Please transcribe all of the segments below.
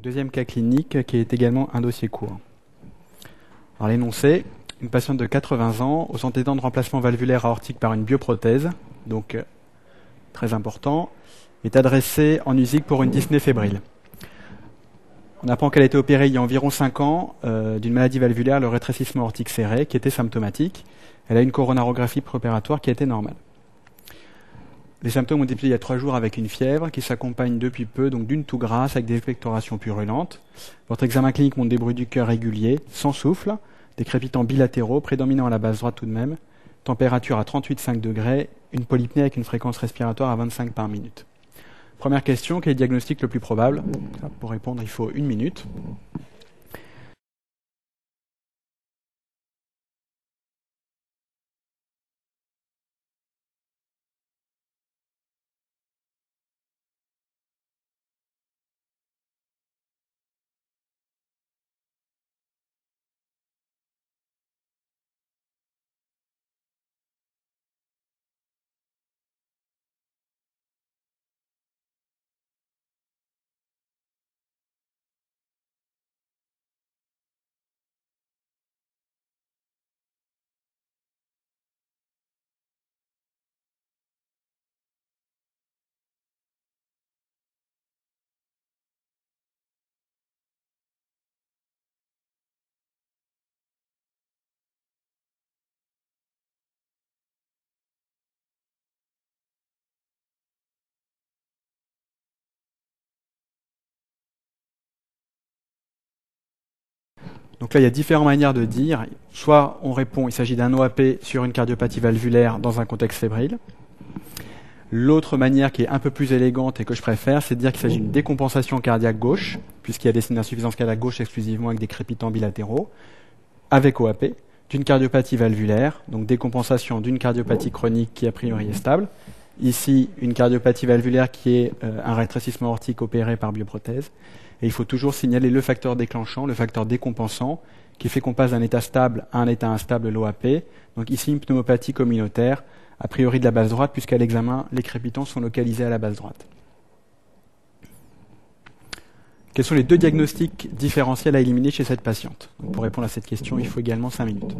Deuxième cas clinique qui est également un dossier court. Alors l'énoncé, une patiente de 80 ans aux antécédents de remplacement valvulaire aortique par une bioprothèse, donc très important, est adressée en USIC pour une dyspnée fébrile. On apprend qu'elle a été opérée il y a environ 5 ans d'une maladie valvulaire, le rétrécissement aortique serré, qui était symptomatique. Elle a une coronarographie préopératoire qui était normale. Les symptômes ont débuté il y a 3 jours avec une fièvre qui s'accompagne depuis peu donc d'une toux grasse avec des expectorations purulentes. Votre examen clinique montre des bruits du cœur réguliers, sans souffle, des crépitants bilatéraux, prédominants à la base droite tout de même, température à 38,5 degrés, une polypnée avec une fréquence respiratoire à 25 par minute. Première question, quel est le diagnostic le plus probable? Pour répondre, il faut 1 minute. Donc là, il y a différentes manières de dire. Soit on répond, il s'agit d'un OAP sur une cardiopathie valvulaire dans un contexte fébrile. L'autre manière qui est un peu plus élégante et que je préfère, c'est de dire qu'il s'agit d'une décompensation cardiaque gauche, puisqu'il y a des signes d'insuffisance cardiaque gauche exclusivement avec des crépitants bilatéraux, avec OAP, d'une cardiopathie valvulaire, donc décompensation d'une cardiopathie chronique qui a priori est stable. Ici, une cardiopathie valvulaire qui est un rétrécissement aortique opéré par bioprothèse. Et il faut toujours signaler le facteur déclenchant, le facteur décompensant, qui fait qu'on passe d'un état stable à un état instable, l'OAP. Donc ici, une pneumopathie communautaire, a priori de la base droite, puisqu'à l'examen, les crépitants sont localisés à la base droite. Quels sont les 2 diagnostics différentiels à éliminer chez cette patiente? Donc pour répondre à cette question, il faut également 5 minutes.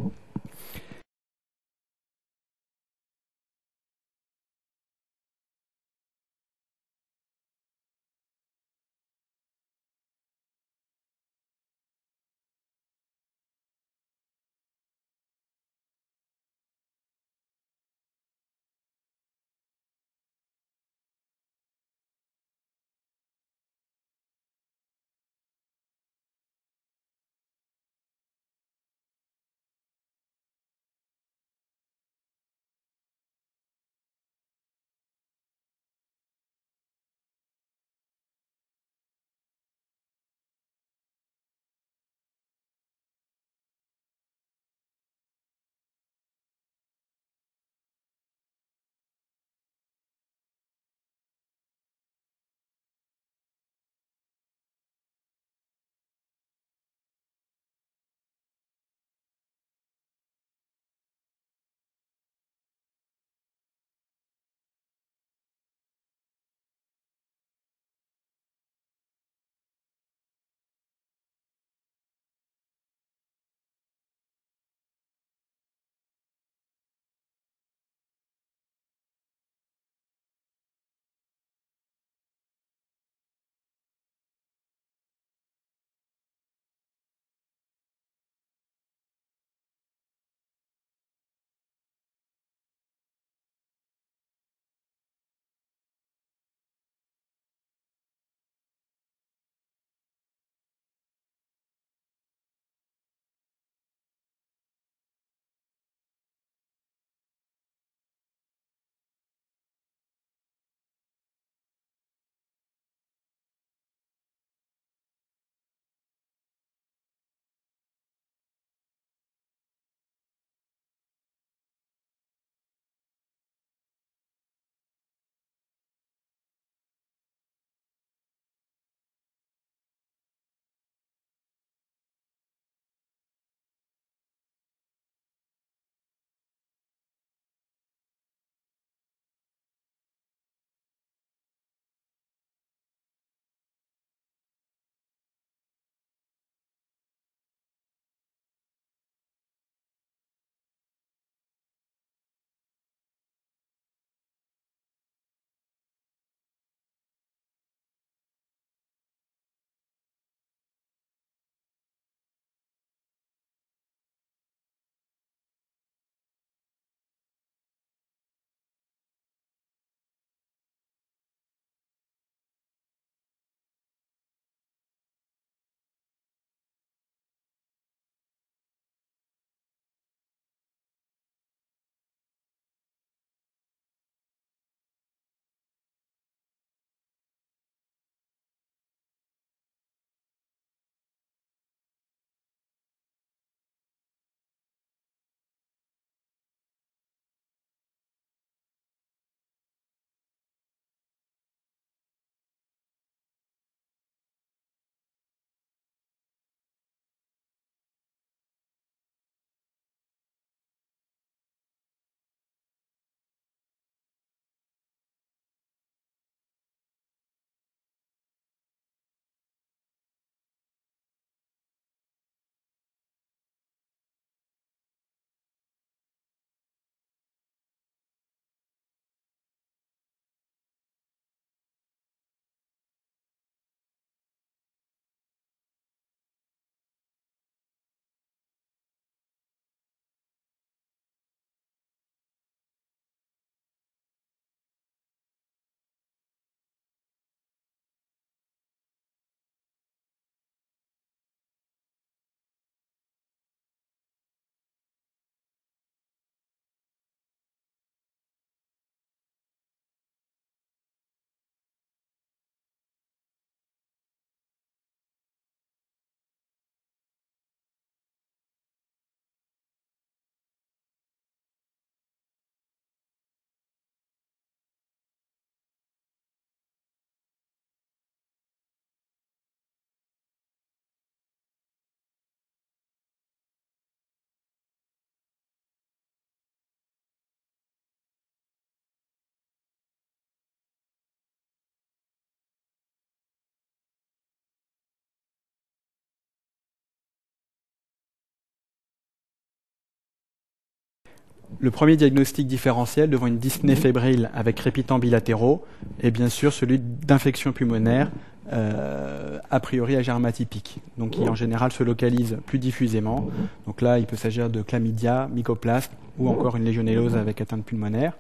Le premier diagnostic différentiel devant une dyspnée fébrile avec crépitants bilatéraux est bien sûr celui d'infection pulmonaire a priori à germe atypique, donc qui en général se localise plus diffusément. Donc là, il peut s'agir de chlamydia, mycoplasme ou encore une légionellose avec atteinte pulmonaire.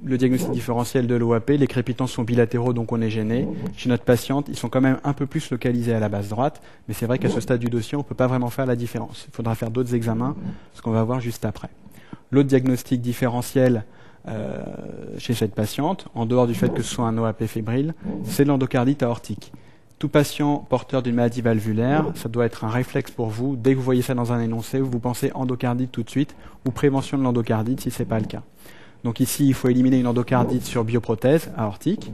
Le diagnostic différentiel de l'OAP, les crépitants sont bilatéraux, donc on est gêné. Chez notre patiente, ils sont quand même un peu plus localisés à la base droite, mais c'est vrai qu'à ce stade du dossier, on ne peut pas vraiment faire la différence. Il faudra faire d'autres examens, ce qu'on va voir juste après. L'autre diagnostic différentiel chez cette patiente, en dehors du fait que ce soit un OAP fébrile, c'est l'endocardite aortique. Tout patient porteur d'une maladie valvulaire, ça doit être un réflexe pour vous. Dès que vous voyez ça dans un énoncé, vous pensez endocardite tout de suite, ou prévention de l'endocardite si ce n'est pas le cas. Donc ici, il faut éliminer une endocardite sur bioprothèse aortique.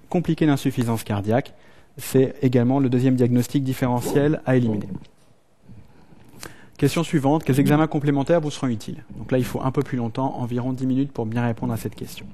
Compliqué d'insuffisance cardiaque, c'est également le deuxième diagnostic différentiel à éliminer. Question suivante, quels examens complémentaires vous seront utiles? Donc là, il faut un peu plus longtemps, environ 10 minutes pour bien répondre à cette question.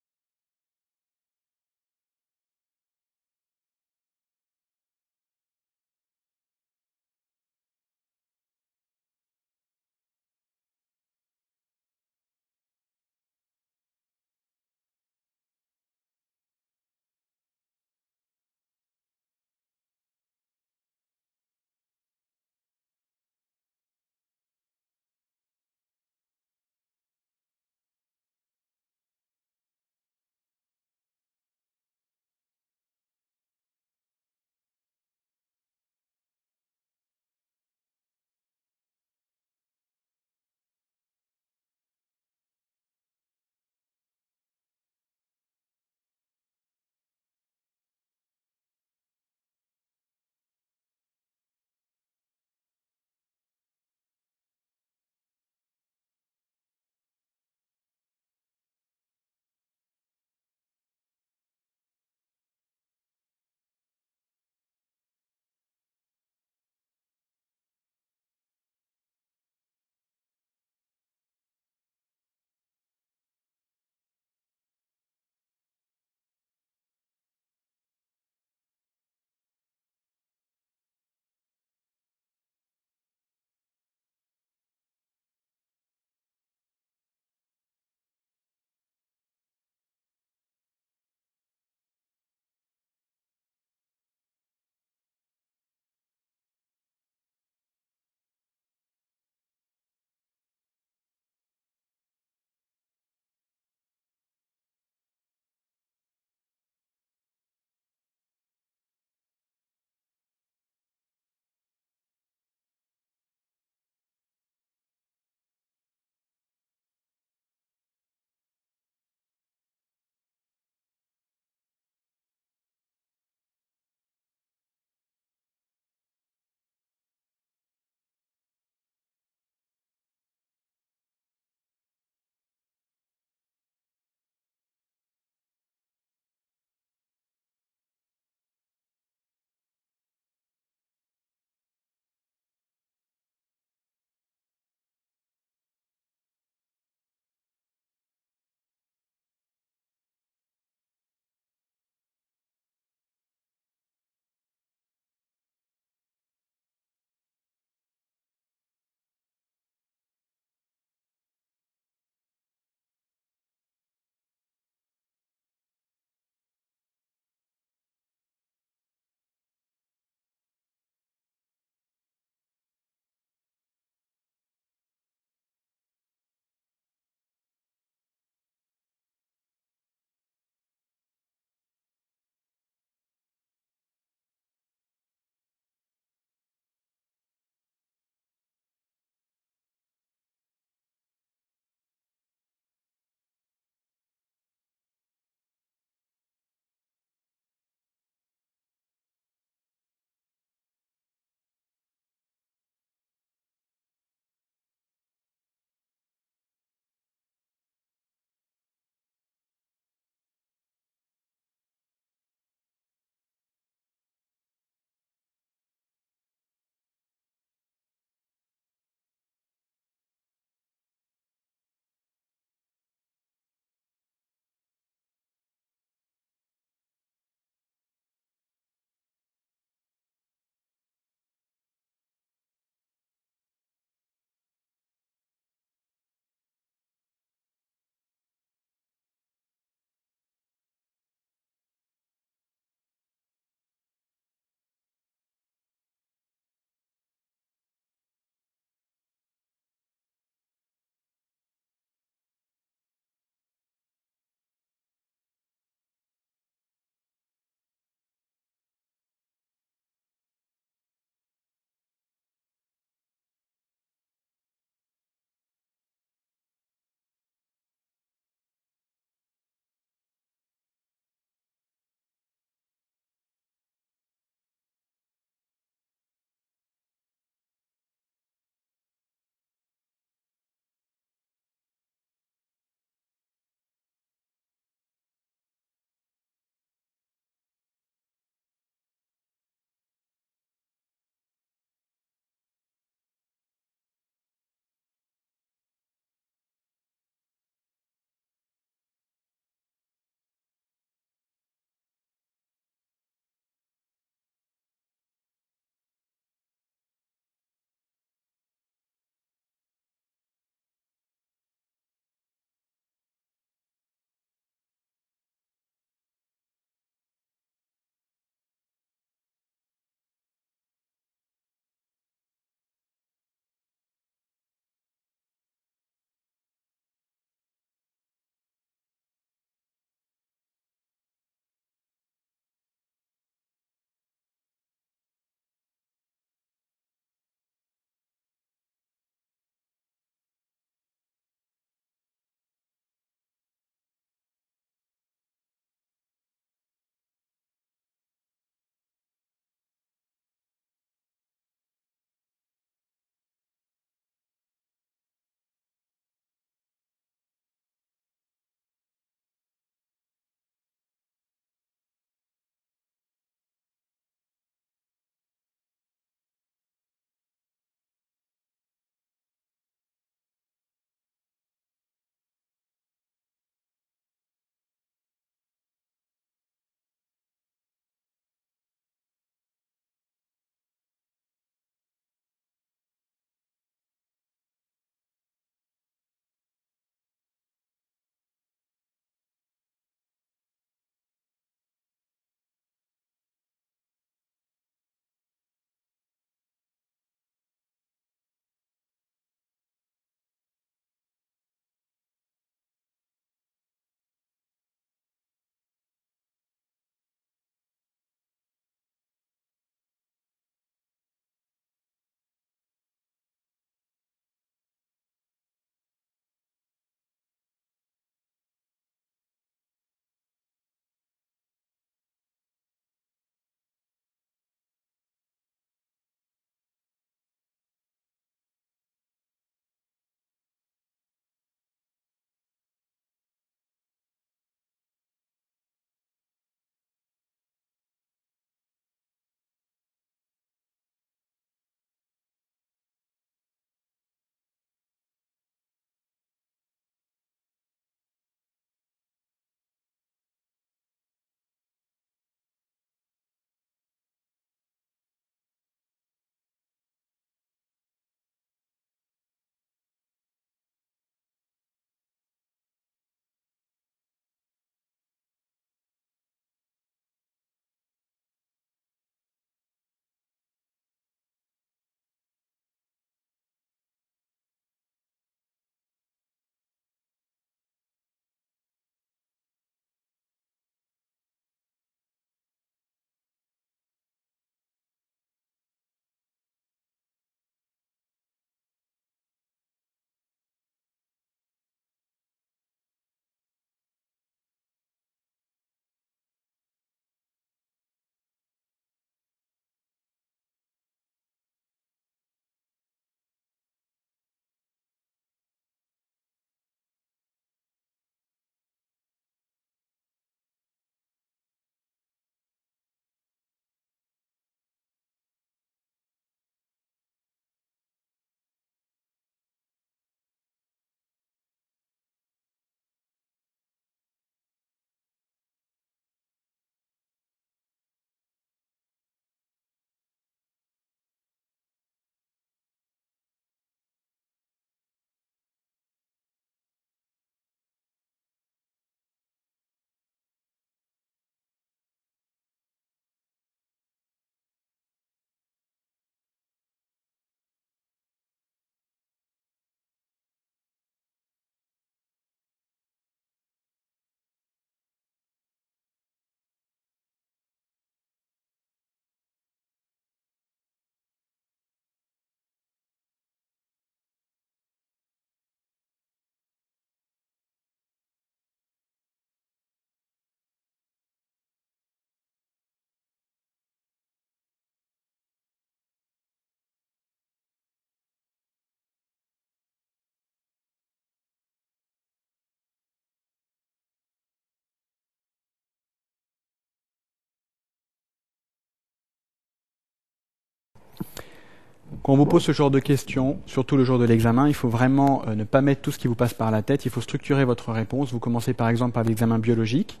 Quand on vous pose ce genre de questions, surtout le jour de l'examen, il faut vraiment ne pas mettre tout ce qui vous passe par la tête. Il faut structurer votre réponse. Vous commencez par exemple par l'examen biologique,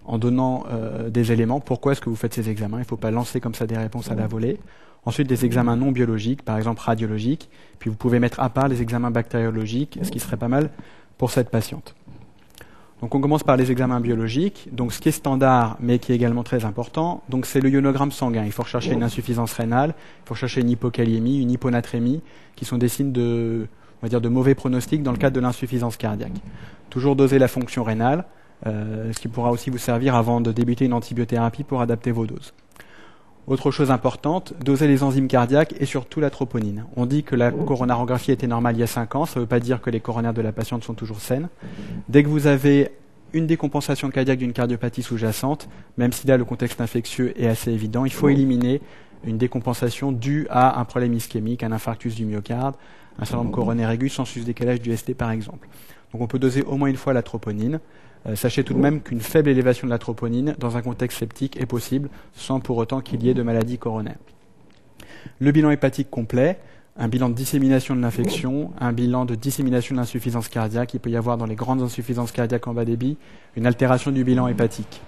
en donnant des éléments. Pourquoi est-ce que vous faites ces examens? Il ne faut pas lancer comme ça des réponses à la volée. Ensuite, des examens non biologiques, par exemple radiologiques. Puis vous pouvez mettre à part les examens bactériologiques, ce qui serait pas mal pour cette patiente. Donc on commence par les examens biologiques. Donc ce qui est standard, mais qui est également très important, donc c'est le ionogramme sanguin. Il faut rechercher une insuffisance rénale, il faut rechercher une hypokaliémie, une hyponatrémie, qui sont des signes de, on va dire, de mauvais pronostic dans le cadre de l'insuffisance cardiaque. Toujours doser la fonction rénale, ce qui pourra aussi vous servir avant de débuter une antibiothérapie pour adapter vos doses. Autre chose importante, doser les enzymes cardiaques et surtout la troponine. On dit que la coronarographie était normale il y a 5 ans, ça ne veut pas dire que les coronaires de la patiente sont toujours saines. Dès que vous avez une décompensation cardiaque d'une cardiopathie sous-jacente, même si là le contexte infectieux est assez évident, il faut éliminer une décompensation due à un problème ischémique, un infarctus du myocarde, un syndrome coronaire aigu sans sus-décalage du ST par exemple. Donc on peut doser au moins une fois la troponine. Sachez tout de même qu'une faible élévation de la troponine dans un contexte septique est possible sans pour autant qu'il y ait de maladie coronaire. Le bilan hépatique complet, un bilan de dissémination de l'infection, un bilan de dissémination de l'insuffisance cardiaque. Il peut y avoir dans les grandes insuffisances cardiaques en bas débit une altération du bilan hépatique.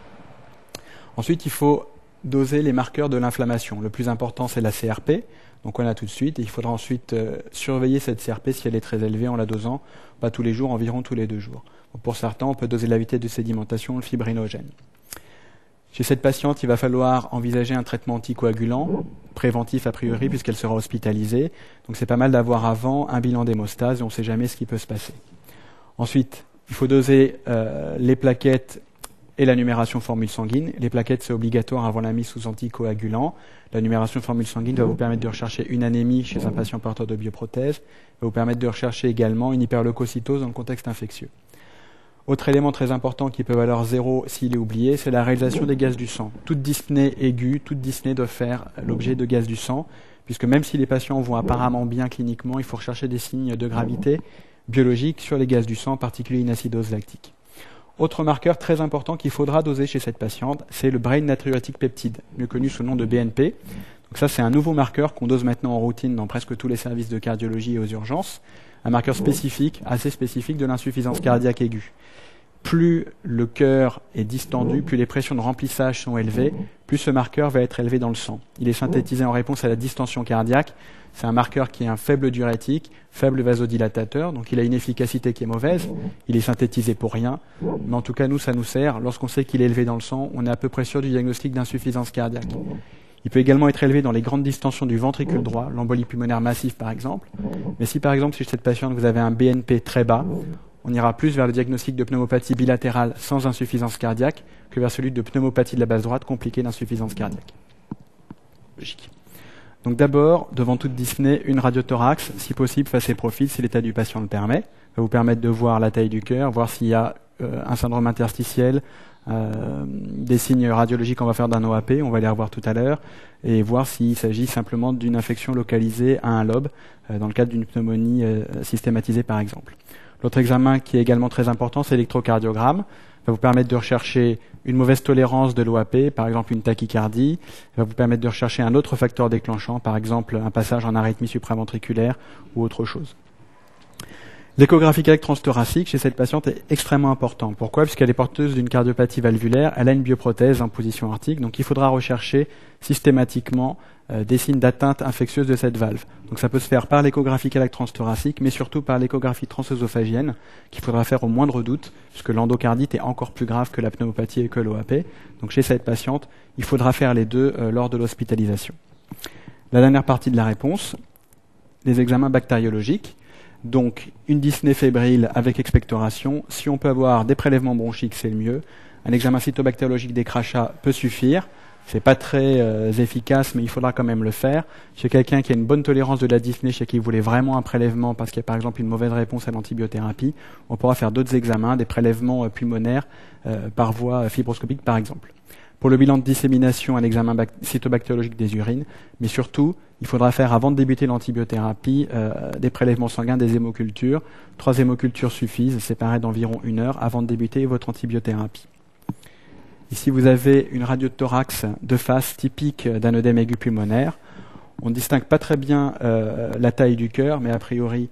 Ensuite, il faut doser les marqueurs de l'inflammation. Le plus important, c'est la CRP. Donc on l'a tout de suite. Et il faudra ensuite surveiller cette CRP si elle est très élevée en la dosant, pas tous les jours, environ tous les 2 jours. Pour certains, on peut doser la vitesse de sédimentation, le fibrinogène. Chez cette patiente, il va falloir envisager un traitement anticoagulant, préventif a priori, puisqu'elle sera hospitalisée. Donc c'est pas mal d'avoir avant un bilan d'hémostase, et on ne sait jamais ce qui peut se passer. Ensuite, il faut doser les plaquettes et la numération formule sanguine. Les plaquettes, c'est obligatoire avant la mise sous anticoagulant. La numération formule sanguine va vous permettre de rechercher une anémie chez un patient porteur de bioprothèse, va vous permettre de rechercher également une hyperleucocytose dans le contexte infectieux. Autre élément très important qui peut valoir 0 s'il est oublié, c'est la réalisation des gaz du sang. Toute dyspnée aiguë, toute dyspnée doit faire l'objet de gaz du sang, puisque même si les patients vont apparemment bien cliniquement, il faut rechercher des signes de gravité biologique sur les gaz du sang, en particulier une acidose lactique. Autre marqueur très important qu'il faudra doser chez cette patiente, c'est le brain natriurétique peptide, mieux connu sous le nom de BNP. Donc ça, c'est un nouveau marqueur qu'on dose maintenant en routine dans presque tous les services de cardiologie et aux urgences. Un marqueur spécifique, assez spécifique de l'insuffisance cardiaque aiguë. Plus le cœur est distendu, plus les pressions de remplissage sont élevées, plus ce marqueur va être élevé dans le sang. Il est synthétisé en réponse à la distension cardiaque. C'est un marqueur qui est un faible diurétique, faible vasodilatateur, donc il a une efficacité qui est mauvaise. Il est synthétisé pour rien, mais en tout cas, nous, ça nous sert. Lorsqu'on sait qu'il est élevé dans le sang, on est à peu près sûr du diagnostic d'insuffisance cardiaque. Il peut également être élevé dans les grandes distensions du ventricule droit, l'embolie pulmonaire massive par exemple. Mais si par exemple, chez cette patiente, vous avez un BNP très bas, on ira plus vers le diagnostic de pneumopathie bilatérale sans insuffisance cardiaque que vers celui de pneumopathie de la base droite compliquée d'insuffisance cardiaque. Logique. Donc d'abord, devant toute dyspnée, une radiothorax, si possible face et profil, si l'état du patient le permet. Ça va vous permettre de voir la taille du cœur, voir s'il y a un syndrome interstitiel, des signes radiologiques qu'on va faire d'un OAP, on va les revoir tout à l'heure, et voir s'il s'agit simplement d'une infection localisée à un lobe, dans le cadre d'une pneumonie systématisée par exemple. L'autre examen qui est également très important, c'est l'électrocardiogramme. Ça va vous permettre de rechercher une mauvaise tolérance de l'OAP, par exemple une tachycardie. Ça va vous permettre de rechercher un autre facteur déclenchant, par exemple un passage en arythmie supraventriculaire ou autre chose. L'échographie cardiaque transthoracique chez cette patiente est extrêmement important. Pourquoi? Puisqu'elle est porteuse d'une cardiopathie valvulaire, elle a une bioprothèse en position arctique, donc il faudra rechercher systématiquement des signes d'atteinte infectieuse de cette valve. Donc ça peut se faire par l'échographie cardiaque transthoracique, mais surtout par l'échographie transœsophagienne, qu'il faudra faire au moindre doute, puisque l'endocardite est encore plus grave que la pneumopathie et que l'OAP. Donc chez cette patiente, il faudra faire les deux lors de l'hospitalisation. La dernière partie de la réponse, les examens bactériologiques. Donc, une dyspnée fébrile avec expectoration. Si on peut avoir des prélèvements bronchiques, c'est le mieux. Un examen cytobactériologique des crachats peut suffire. C'est pas très efficace, mais il faudra quand même le faire. Chez quelqu'un qui a une bonne tolérance de la dyspnée, chez qui voulait vraiment un prélèvement parce qu'il y a par exemple une mauvaise réponse à l'antibiothérapie, on pourra faire d'autres examens, des prélèvements pulmonaires par voie fibroscopique par exemple. Pour le bilan de dissémination, un examen cytobactériologique des urines, mais surtout, il faudra faire, avant de débuter l'antibiothérapie, des prélèvements sanguins, des hémocultures. 3 hémocultures suffisent, séparées d'environ 1 heure, avant de débuter votre antibiothérapie. Ici, vous avez une radio de thorax de face typique d'un œdème aigu pulmonaire. On ne distingue pas très bien la taille du cœur, mais a priori,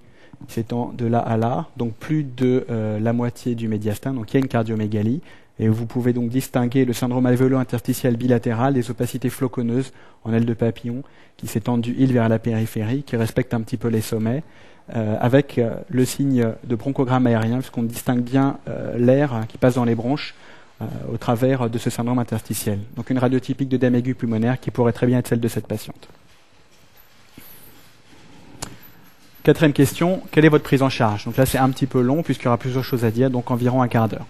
il s'étend de là à là, donc plus de la moitié du médiastin, donc il y a une cardiomégalie. Et vous pouvez donc distinguer le syndrome alvéolo-interstitiel bilatéral des opacités floconneuses en aile de papillon qui s'étendent du hile vers la périphérie, qui respectent un petit peu les sommets, avec le signe de bronchogramme aérien, puisqu'on distingue bien l'air qui passe dans les bronches au travers de ce syndrome interstitiel. Donc une radio typique d'œdème aigu pulmonaire qui pourrait très bien être celle de cette patiente. Quatrième question, quelle est votre prise en charge? Donc là c'est un petit peu long puisqu'il y aura plusieurs choses à dire, donc environ un quart d'heure.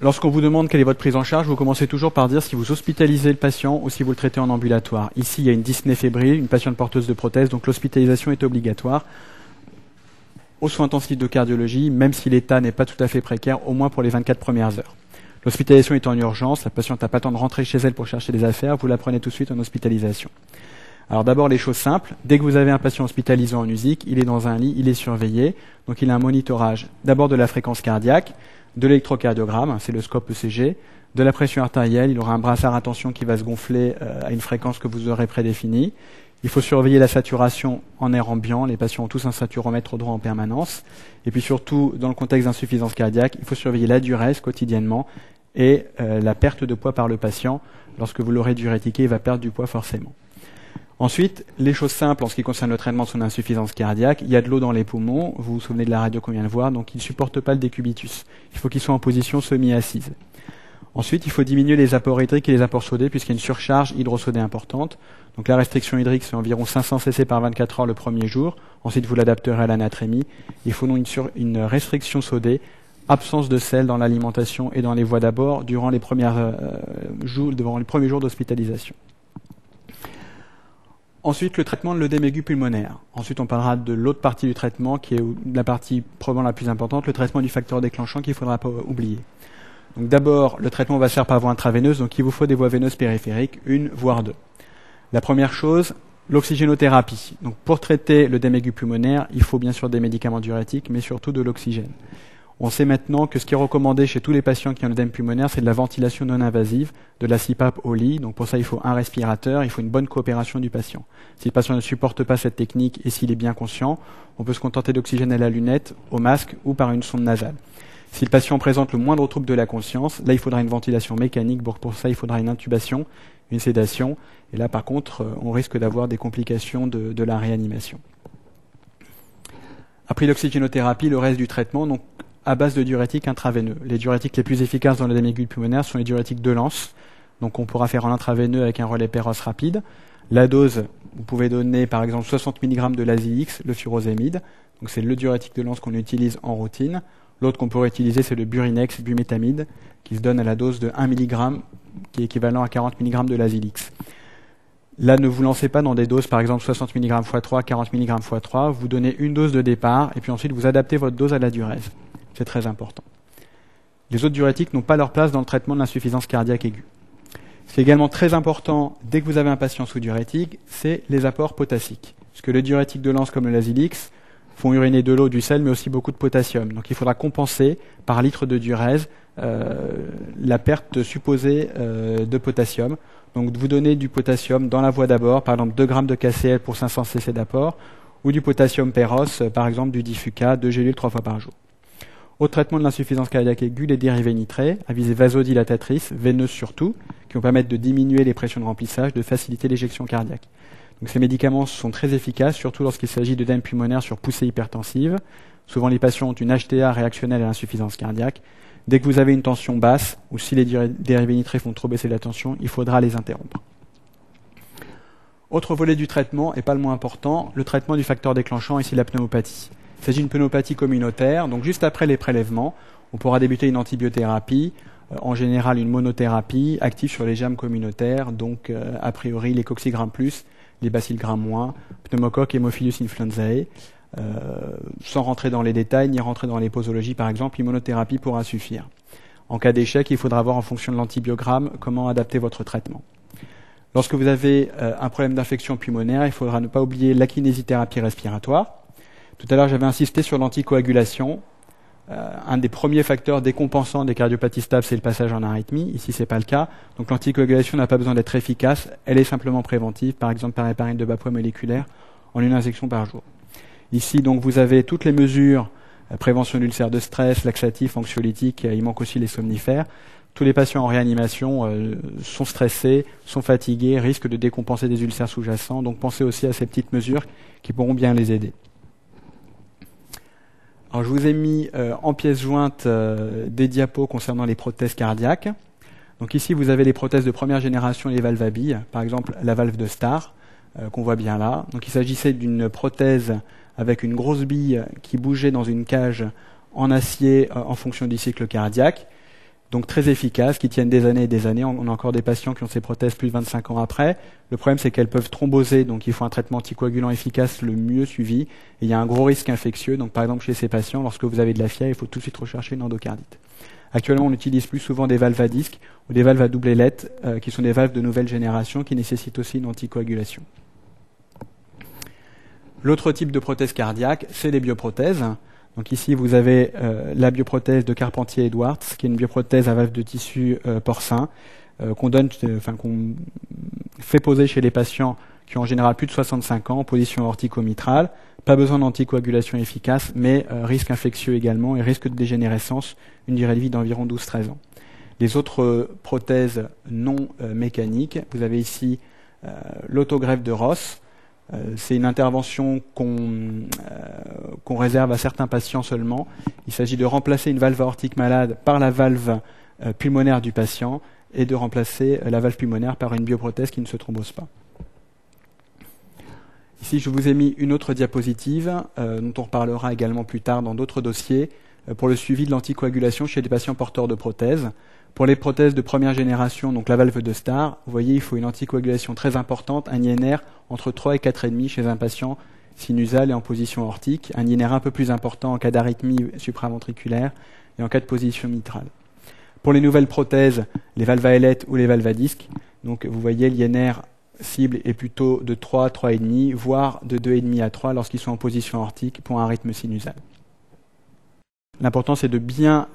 Lorsqu'on vous demande quelle est votre prise en charge, vous commencez toujours par dire si vous hospitalisez le patient ou si vous le traitez en ambulatoire. Ici, il y a une dyspnée fébrile, une patiente porteuse de prothèse, donc l'hospitalisation est obligatoire. Aux soins intensifs de cardiologie, même si l'état n'est pas tout à fait précaire, au moins pour les 24 premières heures. L'hospitalisation est en urgence, la patiente n'a pas le temps de rentrer chez elle pour chercher des affaires, vous la prenez tout de suite en hospitalisation. Alors d'abord les choses simples, dès que vous avez un patient hospitalisé en USIC, il est dans un lit, il est surveillé, donc il a un monitorage d'abord de la fréquence cardiaque, de l'électrocardiogramme, c'est le scope ECG, de la pression artérielle, il aura un brassard à tension qui va se gonfler à une fréquence que vous aurez prédéfinie. Il faut surveiller la saturation en air ambiant, les patients ont tous un saturomètre droit en permanence. Et puis surtout, dans le contexte d'insuffisance cardiaque, il faut surveiller la diurèse quotidiennement et la perte de poids par le patient. Lorsque vous l'aurez diurétiqué, il va perdre du poids forcément. Ensuite, les choses simples en ce qui concerne le traitement de son insuffisance cardiaque, il y a de l'eau dans les poumons, vous vous souvenez de la radio qu'on vient de voir, donc il ne supporte pas le décubitus. Il faut qu'il soit en position semi-assise. Ensuite, il faut diminuer les apports hydriques et les apports sodés puisqu'il y a une surcharge hydrosodée importante. Donc la restriction hydrique, c'est environ 500 cc par 24 heures le premier jour. Ensuite, vous l'adapterez à la natrémie. Il faut donc une restriction sodée, absence de sel dans l'alimentation et dans les voies d'abord durant les premiers jours d'hospitalisation. Ensuite, le traitement de l'œdème aigu pulmonaire. Ensuite, on parlera de l'autre partie du traitement, qui est la partie probablement la plus importante, le traitement du facteur déclenchant qu'il ne faudra pas oublier. Donc d'abord, le traitement va se faire par voie intraveineuse, donc il vous faut des voies veineuses périphériques, une voire deux. La première chose, l'oxygénothérapie. Donc pour traiter l'œdème aigu pulmonaire, il faut bien sûr des médicaments diurétiques, mais surtout de l'oxygène. On sait maintenant que ce qui est recommandé chez tous les patients qui ont l'œdème pulmonaire, c'est de la ventilation non invasive, de la CPAP au lit. Donc pour ça, il faut un respirateur, il faut une bonne coopération du patient. Si le patient ne supporte pas cette technique et s'il est bien conscient, on peut se contenter d'oxygène à la lunette, au masque ou par une sonde nasale. Si le patient présente le moindre trouble de la conscience, là il faudra une ventilation mécanique, pour ça il faudra une intubation, une sédation, et là par contre on risque d'avoir des complications de la réanimation. Après l'oxygénothérapie, le reste du traitement, donc à base de diurétiques intraveineux. Les diurétiques les plus efficaces dans l'œdème aigu pulmonaire sont les diurétiques de Lens, donc on pourra faire en intraveineux avec un relais Péros rapide. La dose, vous pouvez donner par exemple 60 mg de l'Azilix, le furosémide, donc c'est le diurétique de Lens qu'on utilise en routine. L'autre qu'on pourrait utiliser, c'est le Burinex, bumétamide, qui se donne à la dose de 1 mg, qui est équivalent à 40 mg de l'Azilix. Là, ne vous lancez pas dans des doses, par exemple 60 mg x 3, 40 mg x 3. Vous donnez une dose de départ, et puis ensuite vous adaptez votre dose à la diurèse. C'est très important. Les autres diurétiques n'ont pas leur place dans le traitement de l'insuffisance cardiaque aiguë. Ce qui est également très important, dès que vous avez un patient sous diurétique, c'est les apports potassiques. Parce que le diurétique de Lens comme le Lazilix font uriner de l'eau, du sel, mais aussi beaucoup de potassium. Donc il faudra compenser par litre de diurèse la perte supposée de potassium. Donc vous donnez du potassium dans la voie d'abord, par exemple 2 grammes de KCl pour 500 cc d'apport, ou du potassium Péros, par exemple du Diffuca, 2 gélules 3 fois par jour. Au traitement de l'insuffisance cardiaque aiguë, les dérivés nitrés, à visée vasodilatatrice, veineuse surtout, qui vont permettre de diminuer les pressions de remplissage, de faciliter l'éjection cardiaque. Donc ces médicaments sont très efficaces, surtout lorsqu'il s'agit d'œdème pulmonaire sur poussée hypertensive. Souvent les patients ont une HTA réactionnelle à l'insuffisance cardiaque. Dès que vous avez une tension basse, ou si les dérivés nitrés font trop baisser la tension, il faudra les interrompre. Autre volet du traitement, et pas le moins important, le traitement du facteur déclenchant, ici la pneumopathie. Il s'agit d'une pneumopathie communautaire, donc juste après les prélèvements, on pourra débuter une antibiothérapie, en général une monothérapie, active sur les germes communautaires, donc a priori les coccigram+, les bacilgram-, pneumocoque, Haemophilus influenzae. Sans rentrer dans les détails, ni rentrer dans les posologies par exemple, l'immunothérapie pourra suffire. En cas d'échec, il faudra voir en fonction de l'antibiogramme comment adapter votre traitement. Lorsque vous avez un problème d'infection pulmonaire, il faudra ne pas oublier la kinésithérapie respiratoire. Tout à l'heure, j'avais insisté sur l'anticoagulation. Un des premiers facteurs décompensants des cardiopathies stables, c'est le passage en arythmie. Ici, c'est pas le cas. Donc l'anticoagulation n'a pas besoin d'être efficace. Elle est simplement préventive, par exemple par héparine de bas poids moléculaire, en une injection par jour. Ici, donc, vous avez toutes les mesures, prévention d'ulcères de stress, laxatifs, anxiolytiques, il manque aussi les somnifères. Tous les patients en réanimation sont stressés, sont fatigués, risquent de décompenser des ulcères sous-jacents. Donc pensez aussi à ces petites mesures qui pourront bien les aider. Alors, je vous ai mis en pièces jointes des diapos concernant les prothèses cardiaques. Donc ici, vous avez les prothèses de première génération et les valves à billes, par exemple la valve de Starr, qu'on voit bien là. Donc il s'agissait d'une prothèse avec une grosse bille qui bougeait dans une cage en acier en fonction du cycle cardiaque. donc très efficaces, qui tiennent des années et des années. On a encore des patients qui ont ces prothèses plus de 25 ans après. Le problème, c'est qu'elles peuvent thromboser, donc il faut un traitement anticoagulant efficace le mieux suivi. Et il y a un gros risque infectieux. Donc par exemple, chez ces patients, lorsque vous avez de la fièvre, il faut tout de suite rechercher une endocardite. Actuellement, on utilise plus souvent des valves à disque ou des valves à double ailette, qui sont des valves de nouvelle génération qui nécessitent aussi une anticoagulation. L'autre type de prothèse cardiaque, c'est les bioprothèses. Donc ici, vous avez la bioprothèse de Carpentier-Edwards, qui est une bioprothèse à valve de tissu porcin qu'on fait poser chez les patients qui ont en général plus de 65 ans en position aortico-mitrale. Pas besoin d'anticoagulation efficace, mais risque infectieux également et risque de dégénérescence, une durée de vie d'environ 12-13 ans. Les autres prothèses non mécaniques, vous avez ici l'autogreffe de Ross. C'est une intervention qu'on réserve à certains patients seulement. Il s'agit de remplacer une valve aortique malade par la valve pulmonaire du patient et de remplacer la valve pulmonaire par une bioprothèse qui ne se thrombose pas. Ici, je vous ai mis une autre diapositive dont on reparlera également plus tard dans d'autres dossiers pour le suivi de l'anticoagulation chez des patients porteurs de prothèses. Pour les prothèses de première génération, donc la valve de Starr, vous voyez, il faut une anticoagulation très importante, un INR entre 3 et 4,5 chez un patient sinusal et en position aortique, un INR un peu plus important en cas d'arythmie supraventriculaire et en cas de position mitrale. Pour les nouvelles prothèses, les valves à ailette ou les valves à disque, donc vous voyez, l'INR cible est plutôt de 3 à 3,5, voire de 2,5 à 3 lorsqu'ils sont en position aortique pour un rythme sinusal. L'important, c'est de bien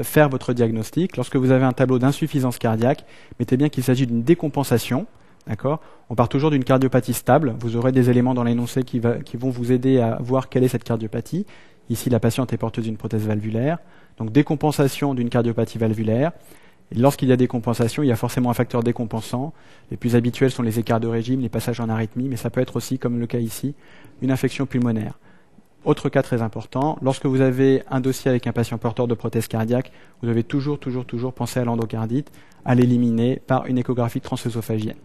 faire votre diagnostic. Lorsque vous avez un tableau d'insuffisance cardiaque, mettez bien qu'il s'agit d'une décompensation. D'accord ? On part toujours d'une cardiopathie stable. Vous aurez des éléments dans l'énoncé qui vont vous aider à voir quelle est cette cardiopathie. Ici, la patiente est porteuse d'une prothèse valvulaire. Donc, décompensation d'une cardiopathie valvulaire. Et lorsqu'il y a décompensation, il y a forcément un facteur décompensant. Les plus habituels sont les écarts de régime, les passages en arythmie, mais ça peut être aussi, comme le cas ici, une infection pulmonaire. Autre cas très important, lorsque vous avez un dossier avec un patient porteur de prothèse cardiaque, vous devez toujours penser à l'endocardite, à l'éliminer par une échographie transœsophagienne.